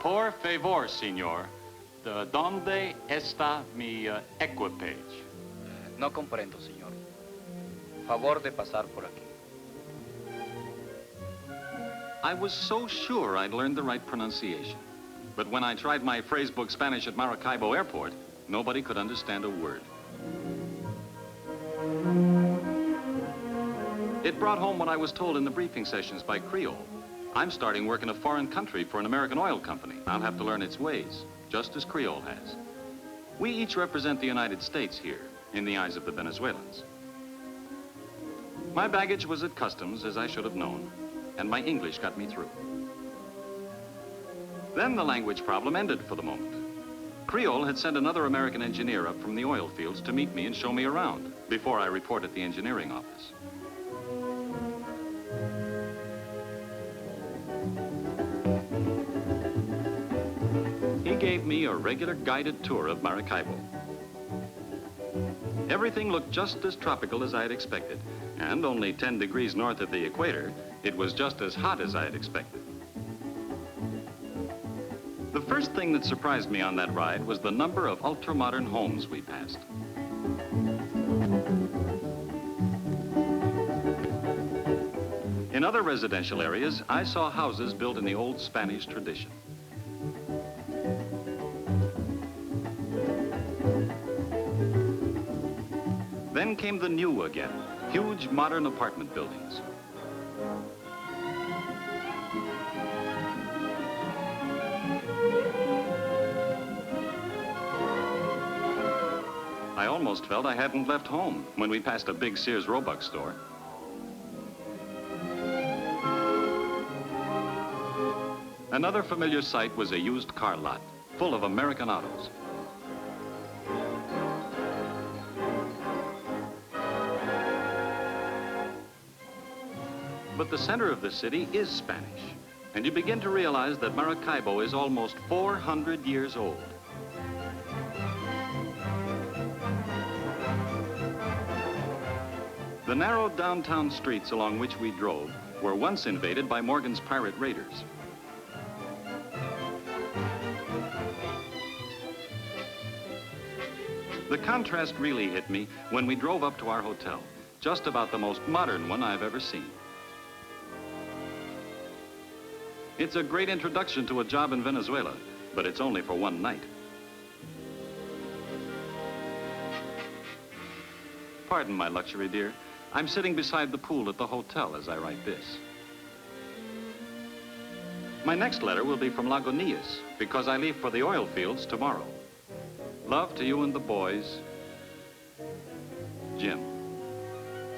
Por favor, señor, ¿dónde está mi equipage? No comprendo, señor. Favor de pasar por aquí. I was so sure I'd learned the right pronunciation. But when I tried my phrasebook Spanish at Maracaibo Airport, nobody could understand a word. It brought home what I was told in the briefing sessions by Creole. I'm starting work in a foreign country for an American oil company. I'll have to learn its ways, just as Creole has. We each represent the United States here, in the eyes of the Venezuelans. My baggage was at customs, as I should have known, and my English got me through. Then the language problem ended for the moment. Creole had sent another American engineer up from the oil fields to meet me and show me around before I report at the engineering office. He gave me a regular guided tour of Maracaibo. Everything looked just as tropical as I had expected, and only 10 degrees north of the equator, it was just as hot as I had expected. The first thing that surprised me on that ride was the number of ultra-modern homes we passed. In other residential areas, I saw houses built in the old Spanish tradition. Then came the new again, huge modern apartment buildings. I almost felt I hadn't left home when we passed a big Sears Roebuck store. Another familiar sight was a used car lot full of American autos. But the center of the city is Spanish, and you begin to realize that Maracaibo is almost 400 years old. The narrow downtown streets along which we drove were once invaded by Morgan's pirate raiders. The contrast really hit me when we drove up to our hotel, just about the most modern one I've ever seen. It's a great introduction to a job in Venezuela, but it's only for one night. Pardon my luxury, dear. I'm sitting beside the pool at the hotel as I write this. My next letter will be from Lagunillas, because I leave for the oil fields tomorrow. Love to you and the boys, Jim.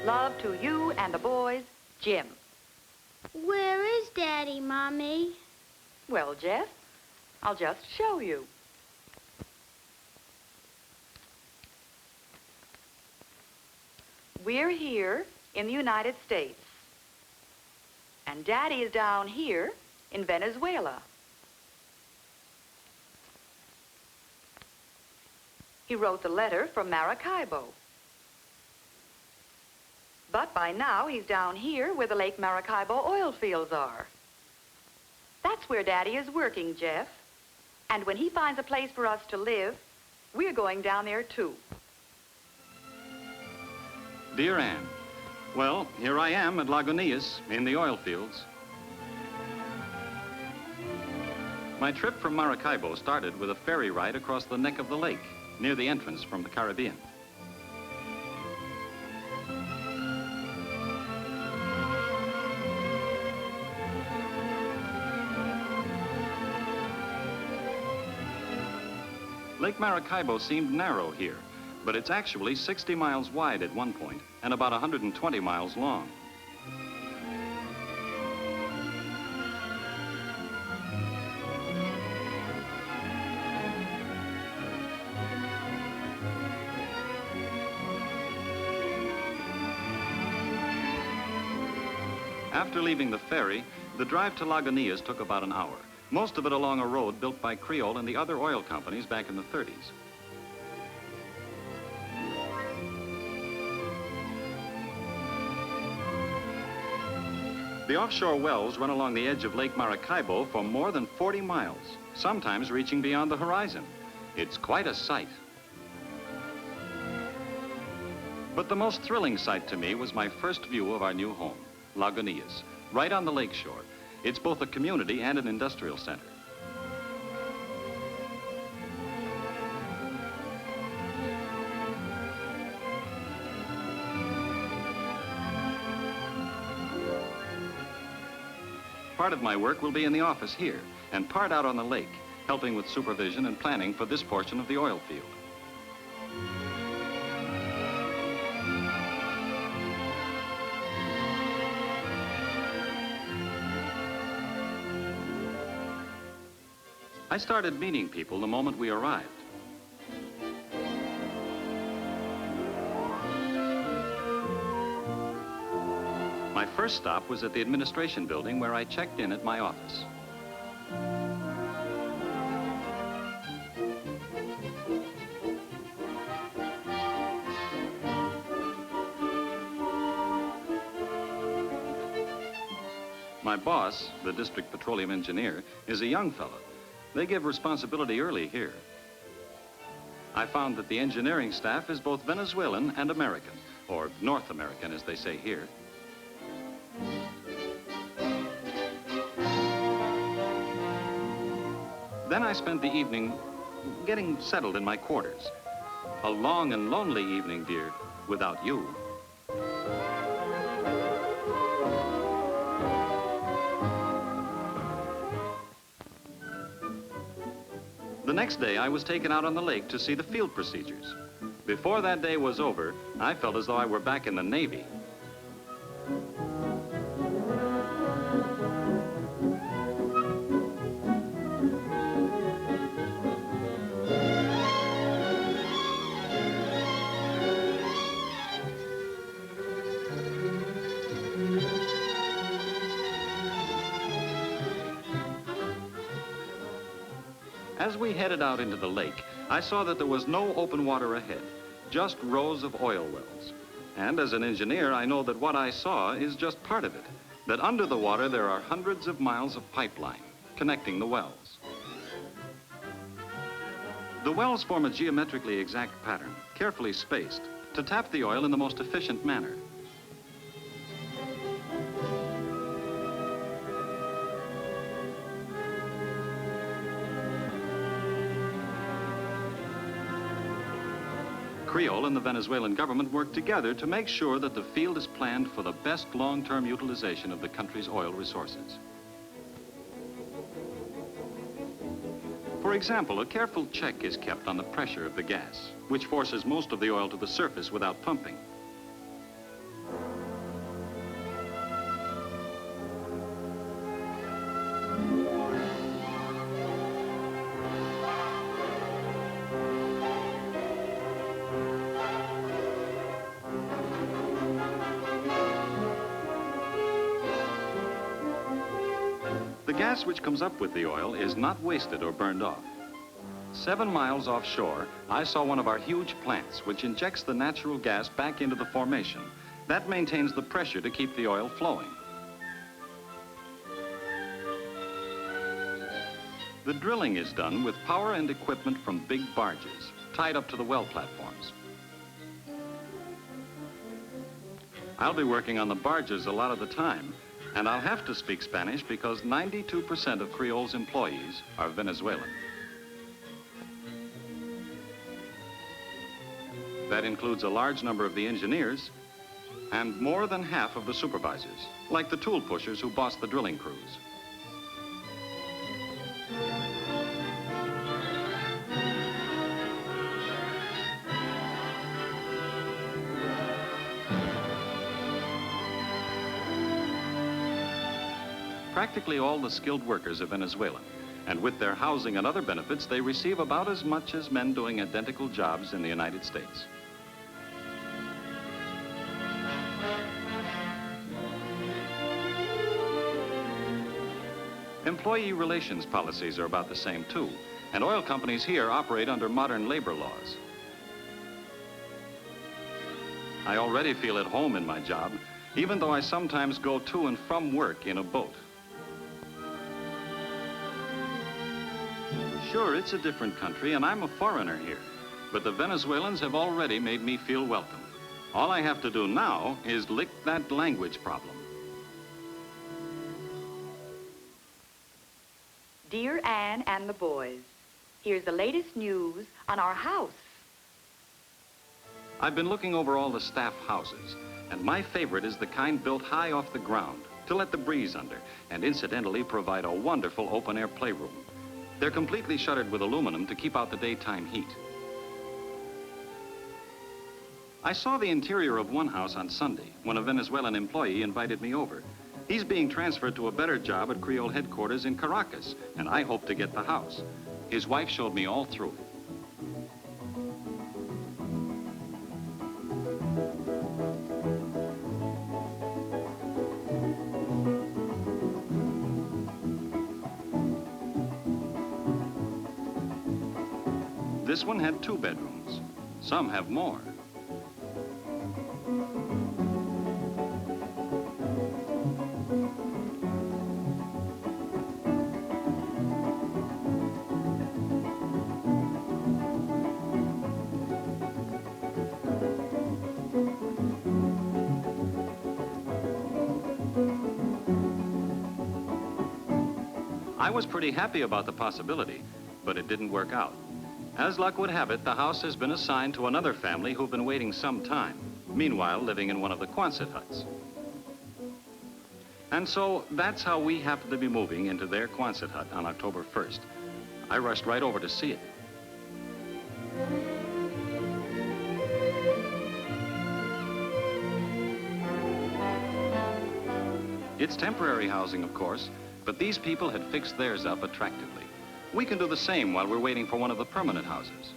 Love to you and the boys, Jim. Where is Daddy, Mommy? Well, Jeff, I'll just show you. We're here in the United States. And Daddy is down here in Venezuela. He wrote the letter from Maracaibo. But by now, he's down here where the Lake Maracaibo oil fields are. That's where Daddy is working, Jeff. And when he finds a place for us to live, we're going down there, too. Dear Anne, Well, here I am at Lagunillas in the oil fields. My trip from Maracaibo started with a ferry ride across the neck of the lake, near the entrance from the Caribbean. Lake Maracaibo seemed narrow here, but it's actually 60 miles wide at one point and about 120 miles long. After leaving the ferry, the drive to Lagunillas took about an hour, most of it along a road built by Creole and the other oil companies back in the 30s. The offshore wells run along the edge of Lake Maracaibo for more than 40 miles, sometimes reaching beyond the horizon. It's quite a sight. But the most thrilling sight to me was my first view of our new home, Lagunillas, right on the lakeshore. It's both a community and an industrial center. Part of my work will be in the office here, and part out on the lake, helping with supervision and planning for this portion of the oil field. I started meeting people the moment we arrived. My first stop was at the administration building where I checked in at my office. My boss, the district petroleum engineer, is a young fellow. They give responsibility early here. I found that the engineering staff is both Venezuelan and American, or North American as they say here. Then I spent the evening getting settled in my quarters. A long and lonely evening, dear, without you. The next day, I was taken out on the lake to see the field procedures. Before that day was over, I felt as though I were back in the Navy. As we headed out into the lake, I saw that there was no open water ahead, just rows of oil wells. And as an engineer, I know that what I saw is just part of it, that under the water there are hundreds of miles of pipeline connecting the wells. The wells form a geometrically exact pattern, carefully spaced, to tap the oil in the most efficient manner. Creole and the Venezuelan government work together to make sure that the field is planned for the best long-term utilization of the country's oil resources. For example, a careful check is kept on the pressure of the gas, which forces most of the oil to the surface without pumping. The gas which comes up with the oil is not wasted or burned off. 7 miles offshore, I saw one of our huge plants which injects the natural gas back into the formation. That maintains the pressure to keep the oil flowing. The drilling is done with power and equipment from big barges, tied up to the well platforms. I'll be working on the barges a lot of the time, and I'll have to speak Spanish because 92% of Creole's employees are Venezuelan. That includes a large number of the engineers and more than half of the supervisors, like the tool pushers who boss the drilling crews. Practically all the skilled workers are Venezuelan, and with their housing and other benefits, they receive about as much as men doing identical jobs in the United States. Employee relations policies are about the same too, and oil companies here operate under modern labor laws. I already feel at home in my job, even though I sometimes go to and from work in a boat. Sure, it's a different country, and I'm a foreigner here, but the Venezuelans have already made me feel welcome. All I have to do now is lick that language problem. Dear Anne and the boys, here's the latest news on our house. I've been looking over all the staff houses, and my favorite is the kind built high off the ground to let the breeze under, and incidentally provide a wonderful open-air playroom. They're completely shuttered with aluminum to keep out the daytime heat. I saw the interior of one house on Sunday when a Venezuelan employee invited me over. He's being transferred to a better job at Creole headquarters in Caracas, and I hope to get the house. His wife showed me all through it. This one had 2 bedrooms. Some have more. I was pretty happy about the possibility, but it didn't work out. As luck would have it, the house has been assigned to another family who've been waiting some time, meanwhile living in one of the Quonset huts. And so that's how we happen to be moving into their Quonset hut on October 1st. I rushed right over to see it. It's temporary housing, of course, but these people had fixed theirs up attractively. We can do the same while we're waiting for one of the permanent houses.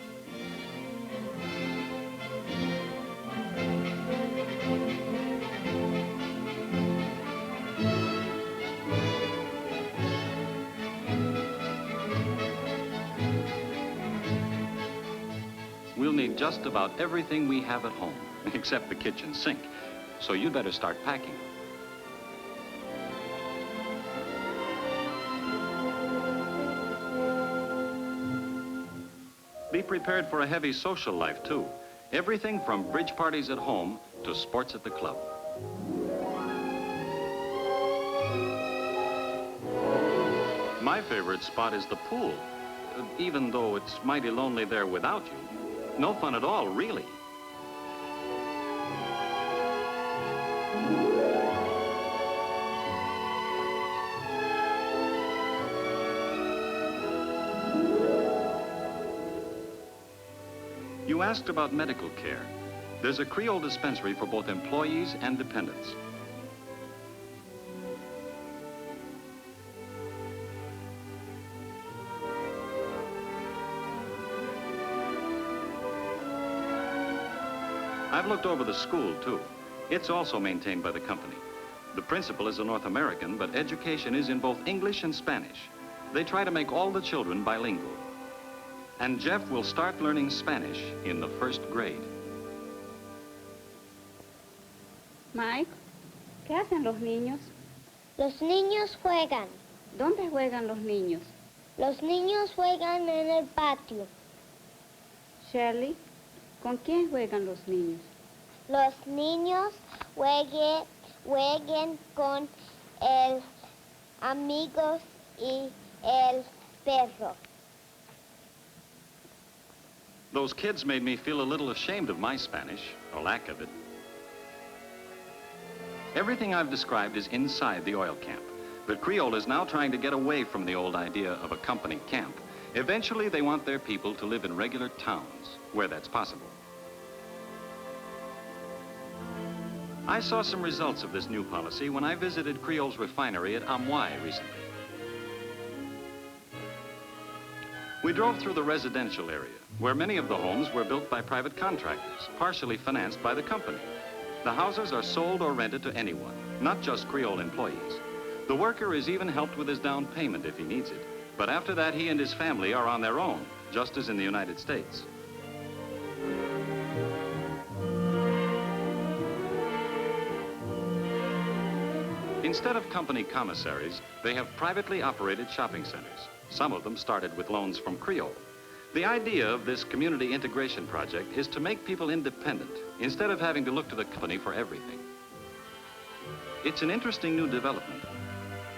We'll need just about everything we have at home, except the kitchen sink. So you'd better start packing. Be prepared for a heavy social life, too. Everything from bridge parties at home to sports at the club. My favorite spot is the pool, even though it's mighty lonely there without you. No fun at all, really. You asked about medical care. There's a Creole dispensary for both employees and dependents. I've looked over the school, too. It's also maintained by the company. The principal is a North American, but education is in both English and Spanish. They try to make all the children bilingual. And Jeff will start learning Spanish in the 1st grade. Mike, ¿qué hacen los niños? Los niños juegan. ¿Dónde juegan los niños? Los niños juegan en el patio. Shirley, ¿con quién juegan los niños? Los niños jueguen con el amigos y el perro. Those kids made me feel a little ashamed of my Spanish, or lack of it. Everything I've described is inside the oil camp, but Creole is now trying to get away from the old idea of a company camp. Eventually, they want their people to live in regular towns, where that's possible. I saw some results of this new policy when I visited Creole's refinery at Amoy recently. We drove through the residential area, where many of the homes were built by private contractors, partially financed by the company. The houses are sold or rented to anyone, not just Creole employees. The worker is even helped with his down payment if he needs it, but after that, he and his family are on their own, just as in the United States. Instead of company commissaries, they have privately operated shopping centers. Some of them started with loans from Creole. The idea of this community integration project is to make people independent instead of having to look to the company for everything. It's an interesting new development.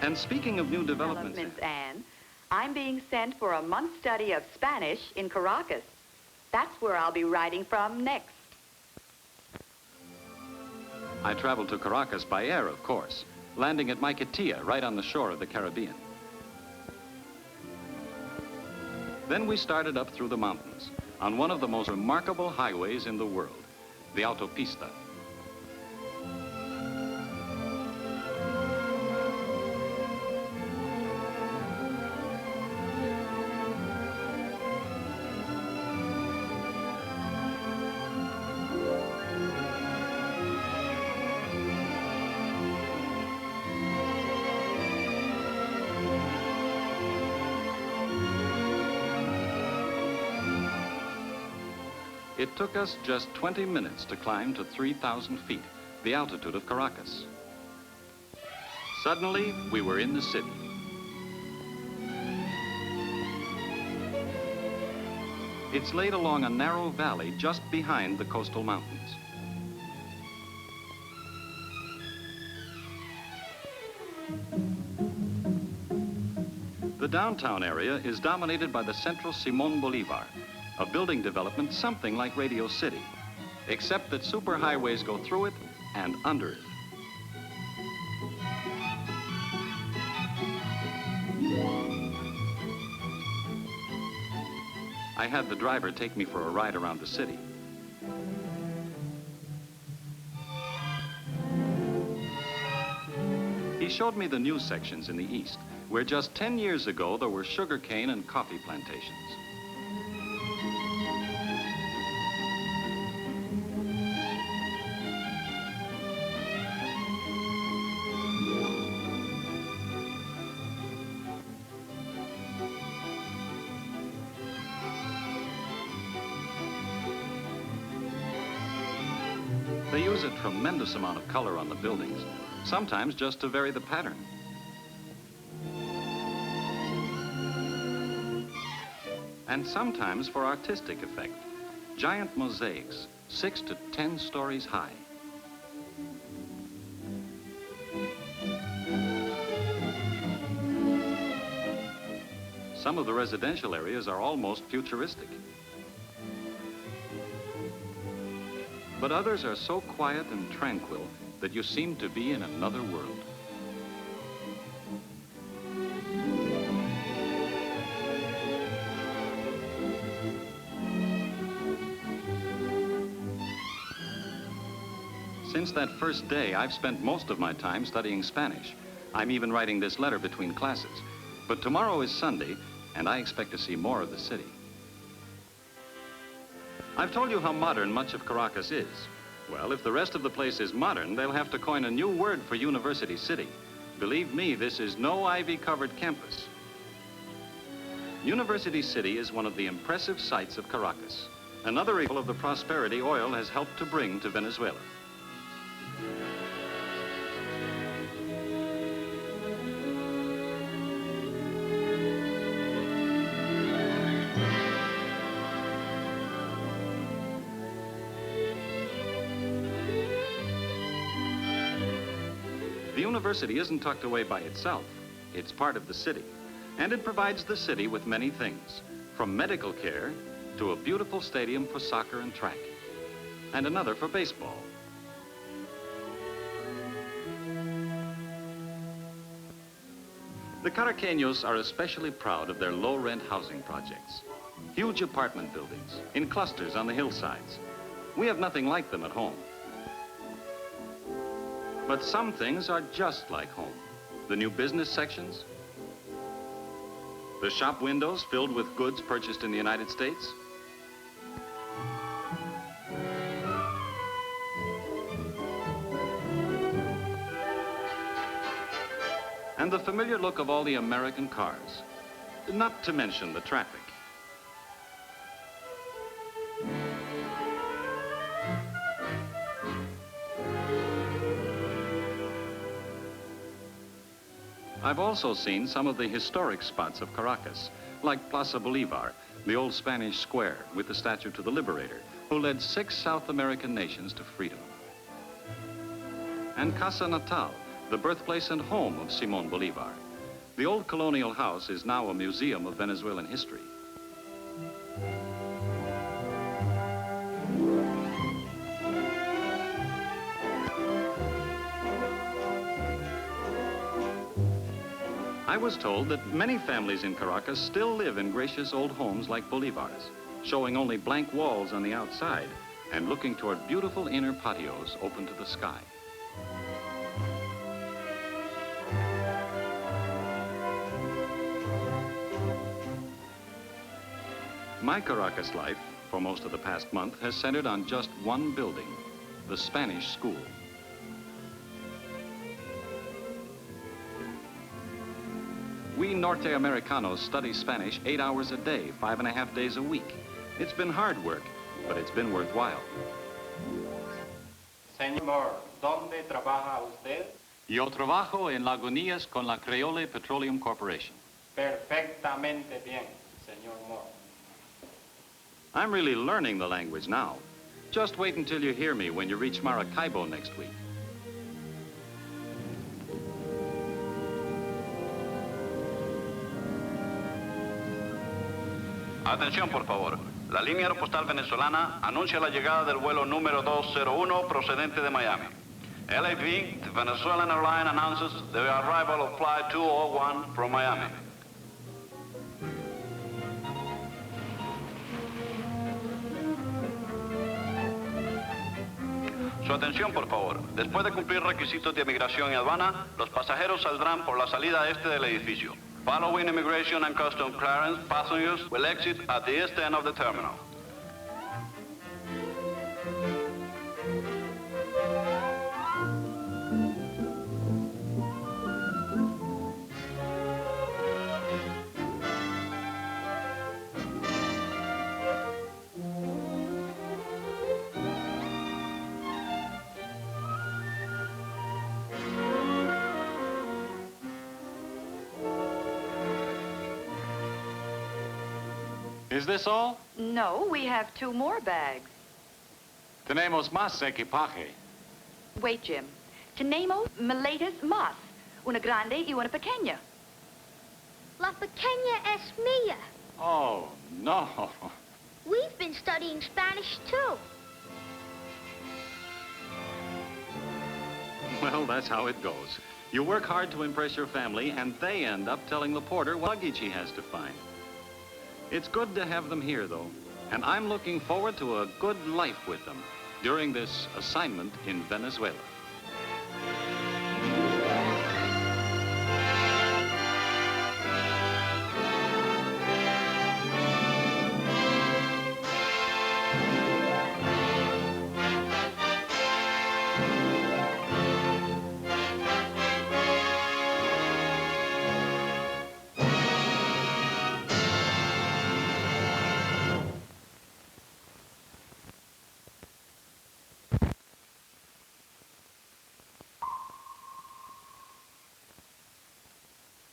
And speaking of new developments, Anne, I'm being sent for a month's study of Spanish in Caracas. That's where I'll be writing from next. I traveled to Caracas by air, of course, landing at Maiquetía, right on the shore of the Caribbean. Then we started up through the mountains on one of the most remarkable highways in the world, the autopista. It took us just 20 minutes to climb to 3,000 feet, the altitude of Caracas. Suddenly, we were in the city. It's laid along a narrow valley just behind the coastal mountains. The downtown area is dominated by the Centro Simón Bolívar, a building development something like Radio City, except that superhighways go through it and under it. I had the driver take me for a ride around the city. He showed me the new sections in the east, where just 10 years ago there were sugarcane and coffee plantations. They use a tremendous amount of color on the buildings, sometimes just to vary the pattern. And sometimes for artistic effect, giant mosaics, 6 to 10 stories high. Some of the residential areas are almost futuristic. But others are so quiet and tranquil that you seem to be in another world. Since that first day, I've spent most of my time studying Spanish. I'm even writing this letter between classes. But tomorrow is Sunday, and I expect to see more of the city. I've told you how modern much of Caracas is. Well, if the rest of the place is modern, they'll have to coin a new word for University City. Believe me, this is no ivy-covered campus. University City is one of the impressive sights of Caracas, another example of the prosperity oil has helped to bring to Venezuela. university isn't tucked away by itself. It's part of the city, and it provides the city with many things, from medical care to a beautiful stadium for soccer and track, and another for baseball. The Caraqueños are especially proud of their low-rent housing projects. Huge apartment buildings in clusters on the hillsides. We have nothing like them at home. But some things are just like home. The new business sections, the shop windows filled with goods purchased in the United States, and the familiar look of all the American cars, not to mention the traffic. I've also seen some of the historic spots of Caracas, like Plaza Bolivar, the old Spanish square with the statue to the liberator, who led 6 South American nations to freedom. And Casa Natal, the birthplace and home of Simón Bolívar. The old colonial house is now a museum of Venezuelan history. I was told that many families in Caracas still live in gracious old homes like Bolívar's, showing only blank walls on the outside and looking toward beautiful inner patios open to the sky. My Caracas life, for most of the past month, has centered on just one building, the Spanish school. We Norte Americanos study Spanish 8 hours a day, 5.5 days a week. It's been hard work, but it's been worthwhile. Señor, ¿dónde trabaja usted? Yo trabajo en Lagunillas con la Creole Petroleum Corporation. Perfectamente bien, señor Moore. I'm really learning the language now. Just wait until you hear me when you reach Maracaibo next week. Atención, por favor. La línea aeropostal venezolana anuncia la llegada del vuelo número 201 procedente de Miami. LAV, the Venezuelan airline announces the arrival of flight 201 from Miami. Su atención, por favor. Después de cumplir requisitos de migración y aduana, los pasajeros saldrán por la salida este del edificio. Following immigration and customs clearance, passengers will exit at the east end of the terminal. Is this all? No, we have 2 more bags. Tenemos más equipaje. Wait, Jim. Tenemos maletas más. Una grande y una pequeña. La pequeña es mía. Oh, no. We've been studying Spanish too. Well, that's how it goes. You work hard to impress your family, and they end up telling the porter what luggage he has to find. It's good to have them here, though, and I'm looking forward to a good life with them during this assignment in Venezuela.